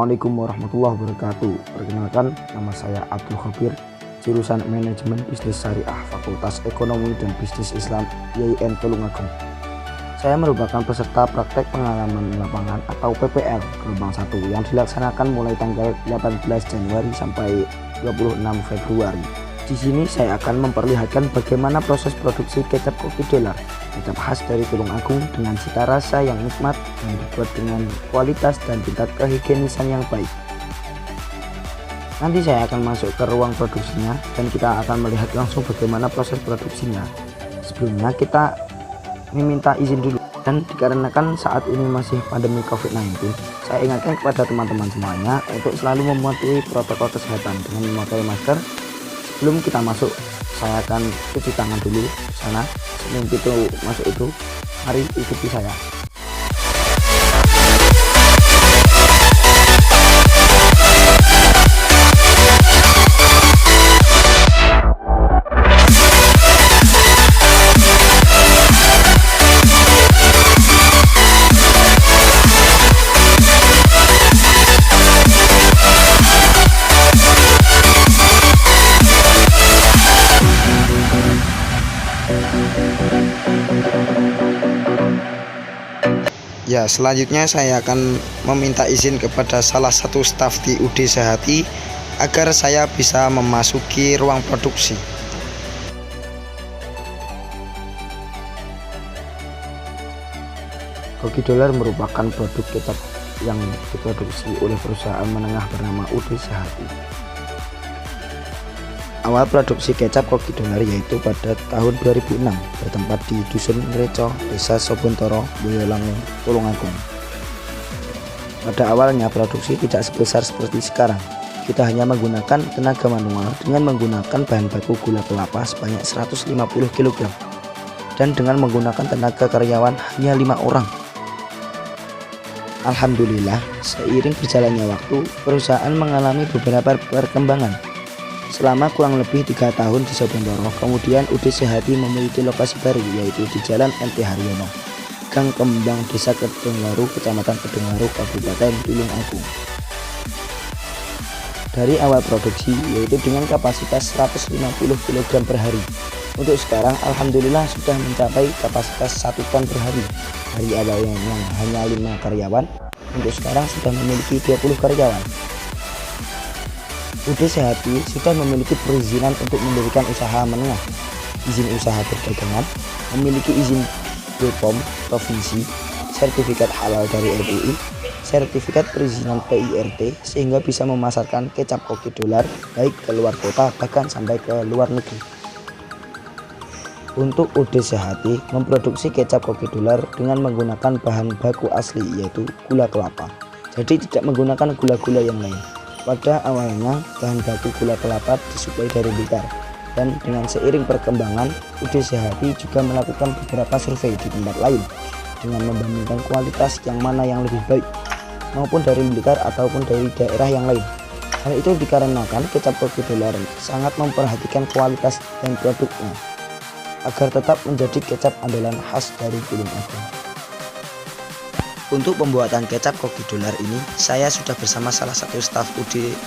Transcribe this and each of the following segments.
Assalamualaikum warahmatullahi wabarakatuh. Perkenalkan, nama saya Abdul Khabir, jurusan Manajemen Bisnis Syariah, Fakultas Ekonomi dan Bisnis Islam IAIN Tulungagung. Saya merupakan peserta praktek pengalaman lapangan atau PPL gelombang 1 yang dilaksanakan mulai tanggal 18 Januari sampai 26 Februari. Di sini saya akan memperlihatkan bagaimana proses produksi kecap koki dolar, kecap khas dari Tulungagung dengan cita rasa yang nikmat dan dibuat dengan kualitas dan tingkat kehigienisan yang baik. Nanti saya akan masuk ke ruang produksinya dan kita akan melihat langsung bagaimana proses produksinya. Sebelumnya kita meminta izin dulu, dan dikarenakan saat ini masih pandemi COVID-19, saya ingatkan kepada teman-teman semuanya untuk selalu mematuhi protokol kesehatan dengan memakai masker. Sebelum kita masuk, saya akan cuci tangan dulu sana. Sebelum kita masuk itu, mari ikuti saya. Ya, selanjutnya saya akan meminta izin kepada salah satu staf di UD Sehati agar saya bisa memasuki ruang produksi. Koki dolar merupakan produk kecap yang diproduksi oleh perusahaan menengah bernama UD Sehati. Awal produksi kecap koki dolar yaitu pada tahun 2006 bertempat di Dusun Ngreco, Desa Sobontoro, Boyolangu, Tulungagung. Pada awalnya produksi tidak sebesar seperti sekarang. Kita hanya menggunakan tenaga manual dengan menggunakan bahan baku gula kelapa sebanyak 150 kg dan dengan menggunakan tenaga karyawan hanya 5 orang. Alhamdulillah, seiring berjalannya waktu, perusahaan mengalami beberapa perkembangan. Selama kurang lebih 3 tahun di Sobontoro, kemudian UD Sehati memiliki lokasi baru yaitu di Jalan MT Haryono, Gang Kembang, Desa Kedungwaru, Kecamatan Kedungwaru, Kabupaten Tulungagung. Dari awal produksi yaitu dengan kapasitas 150 kg per hari. Untuk sekarang alhamdulillah sudah mencapai kapasitas 1 ton per hari. Dari awalnya yang hanya 5 karyawan, untuk sekarang sudah memiliki 20 karyawan. UD Sehati sudah memiliki perizinan untuk mendirikan usaha menengah, izin usaha perdagangan, memiliki izin BPOM Provinsi, sertifikat halal dari MUI, sertifikat perizinan PIRT, sehingga bisa memasarkan kecap koki dolar baik ke luar kota bahkan sampai ke luar negeri. Untuk UD Sehati memproduksi kecap koki dolar dengan menggunakan bahan baku asli yaitu gula kelapa, jadi tidak menggunakan gula-gula yang lain. Pada awalnya bahan baku gula kelapa disuplai dari Blitar, dan dengan seiring perkembangan UD Sehati juga melakukan beberapa survei di tempat lain dengan membandingkan kualitas yang mana yang lebih baik, maupun dari Blitar ataupun dari daerah yang lain. Hal itu dikarenakan kecap koki dolar sangat memperhatikan kualitas dan produknya agar tetap menjadi kecap andalan khas dari Tulungagung. Untuk pembuatan kecap koki dolar ini, saya sudah bersama salah satu staf UD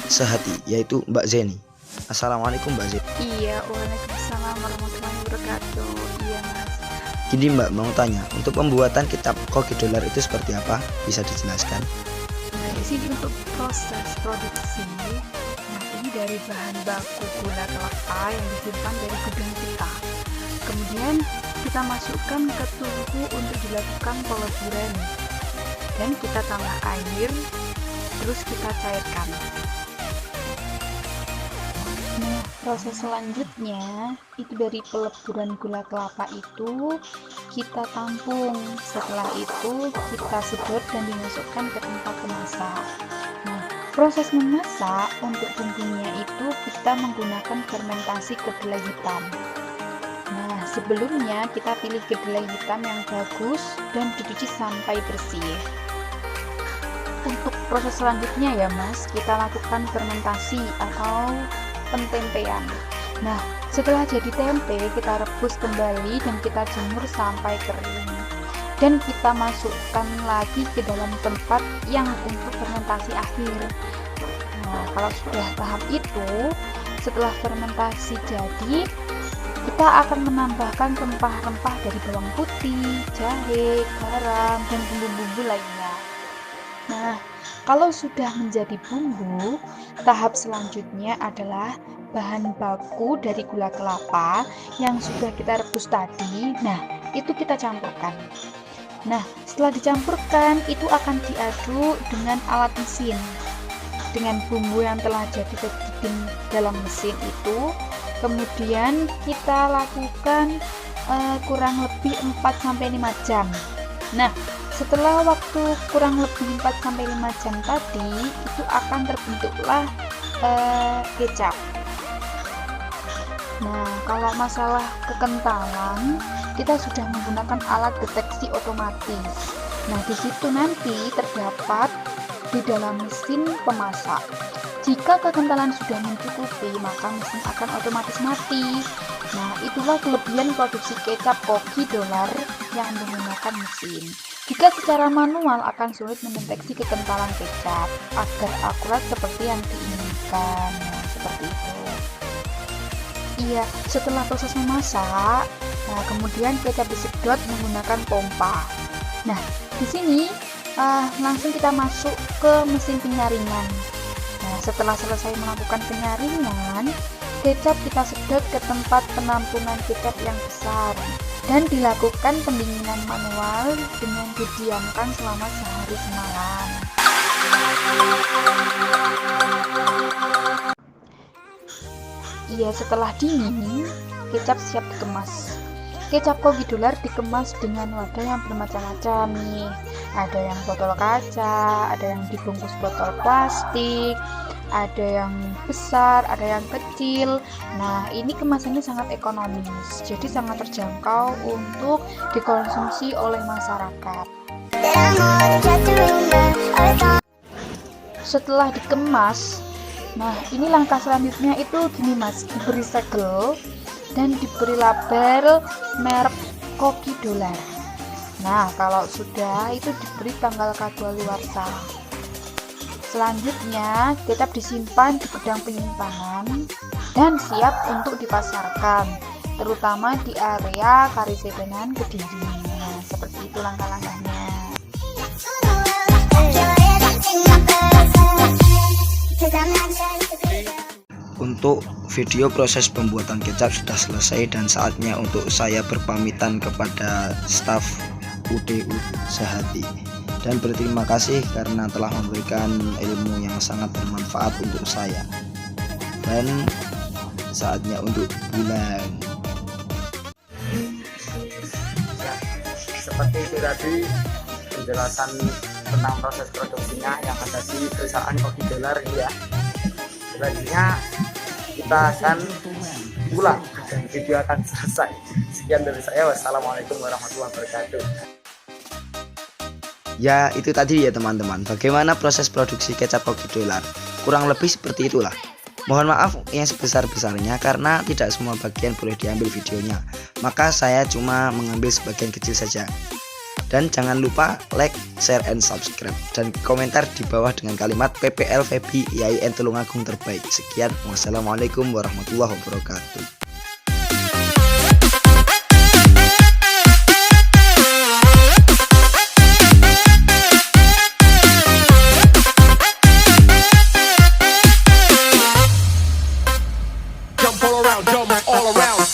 Sehati, yaitu Mbak Zeni. Assalamualaikum Mbak Zeni. Iya, waalaikumsalam warahmatullahi wabarakatuh. Iya mas. Gini Mbak, mau tanya, untuk pembuatan kecap koki dolar itu seperti apa? Bisa dijelaskan? Nah, di sini untuk proses produksi, nah ini dari bahan baku gula kelapa yang disimpan dari gudang kita. Kemudian kita masukkan ke tungku untuk dilakukan peleburan, dan kita tambah air, terus kita cairkan. Nah, proses selanjutnya itu dari peleburan gula kelapa itu kita tampung. Setelah itu kita sedot dan dimasukkan ke tempat memasak. Nah, proses memasak untuk bumbunya itu kita menggunakan fermentasi kedelai hitam. Nah, sebelumnya kita pilih kedelai hitam yang bagus dan dicuci sampai bersih. Untuk proses selanjutnya ya mas, kita lakukan fermentasi atau pentempean. Nah, setelah jadi tempe, kita rebus kembali dan kita jemur sampai kering. dan kita masukkan lagi ke dalam tempat yang untuk fermentasi akhir. Nah, kalau sudah tahap itu, setelah fermentasi jadi, kita akan menambahkan rempah-rempah dari bawang putih, jahe, garam, dan bumbu-bumbu lainnya. Nah, kalau sudah menjadi bumbu, tahap selanjutnya adalah bahan baku dari gula kelapa yang sudah kita rebus tadi. Nah, itu kita campurkan. Nah, setelah dicampurkan, itu akan diaduk dengan alat mesin. Dengan bumbu yang telah jadi di dalam mesin itu, kemudian kita lakukan kurang lebih 4-5 jam. Nah, setelah waktu kurang lebih 4-5 jam tadi, itu akan terbentuklah kecap. Nah, kalau masalah kekentalan, kita sudah menggunakan alat deteksi otomatis. Nah, di situ nanti terdapat di dalam mesin pemasak. Jika kekentalan sudah mencukupi, maka mesin akan otomatis mati. Nah, itulah kelebihan produksi kecap koki dolar yang menggunakan mesin. Jika secara manual akan sulit mendeteksi kekentalan kecap agar akurat seperti yang diinginkan. Nah, seperti itu. Iya, setelah proses memasak, nah kemudian kecap disedot menggunakan pompa. Nah, di sini langsung kita masuk ke mesin penyaringan. Nah, setelah selesai melakukan penyaringan, kecap kita sedot ke tempat penampungan kecap yang besar dan dilakukan pendinginan manual dengan didiamkan selama sehari semalam. Iya, setelah dingin, kecap siap dikemas. Kecap koki dolar dikemas dengan wadah yang bermacam-macam nih. Ada yang botol kaca, ada yang dibungkus botol plastik, ada yang besar, ada yang kecil. Nah, ini kemasannya sangat ekonomis, jadi sangat terjangkau untuk dikonsumsi oleh masyarakat. Setelah dikemas, nah ini langkah selanjutnya itu gini mas, diberi segel dan diberi label merek koki dolar. Nah, kalau sudah itu diberi tanggal kadaluarsa. Selanjutnya, kecap disimpan di gudang penyimpanan dan siap untuk dipasarkan, terutama di area Karisedenan Kediri. Nah, seperti itu langkah-langkahnya. Untuk video proses pembuatan kecap sudah selesai dan saatnya untuk saya berpamitan kepada staf UDU Sehati dan berterima kasih karena telah memberikan ilmu yang sangat bermanfaat untuk saya. Dan saatnya untuk pulang. Ya, seperti itu tadi penjelasan tentang proses produksinya yang ada di perusahaan koki dolar ini ya. Selanjutnya kita akan pulang dan video akan selesai. Sekian dari saya, wassalamualaikum warahmatullahi wabarakatuh. Ya, itu tadi ya teman-teman, bagaimana proses produksi kecap koki dolar. Kurang lebih seperti itulah. Mohon maaf yang sebesar-besarnya karena tidak semua bagian boleh diambil videonya. Maka saya cuma mengambil sebagian kecil saja. Dan jangan lupa like, share, and subscribe. Dan komentar di bawah dengan kalimat PPL Febi IAIN Tulungagung terbaik. Sekian, wassalamualaikum warahmatullahi wabarakatuh. Jump all around, jump all around.